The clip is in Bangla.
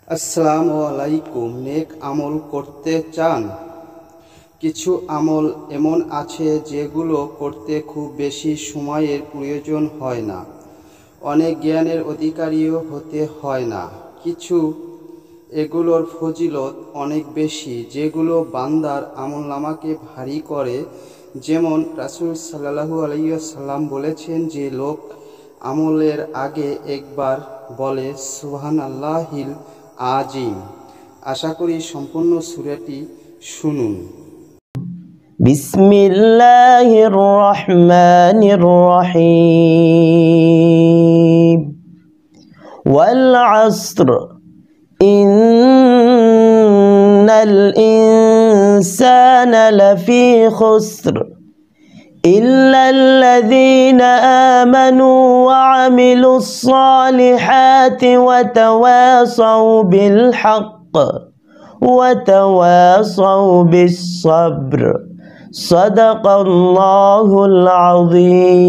আসসালামু আলাইকুম। নেক আমল করতে চান? কিছু আমল এমন আছে যেগুলো করতে খুব বেশি সময়ের প্রয়োজন হয় না, অনেক জ্ঞানের অধিকারীও হতে হয় না। কিছু এগুলোর ফজিলত অনেক বেশি, যেগুলো বান্দার আমলনামাকে ভারী করে। যেমন রাসূল সাল্লাল্লাহু আলাইহি ওয়াসাল্লাম বলেছেন যে লোক আমলের আগে একবার বলে সুবহানাল্লাহিল আজিম। আশা করি সম্পূর্ণ সূরাটি শুনুন। বিসমিল্লাহির রহমানির রহিম। ওয়াল আসর ইন্নাল ইনসানা লাফি খুসর ইল্লাল্লাযীনা আমানু ওয়া আমিলুস সালিহাতি ওয়া তাওয়াসাউ বিল হক ওয়া তাওয়াসাউ বিস সাবর। সাদাকাল্লাহুল আযীম।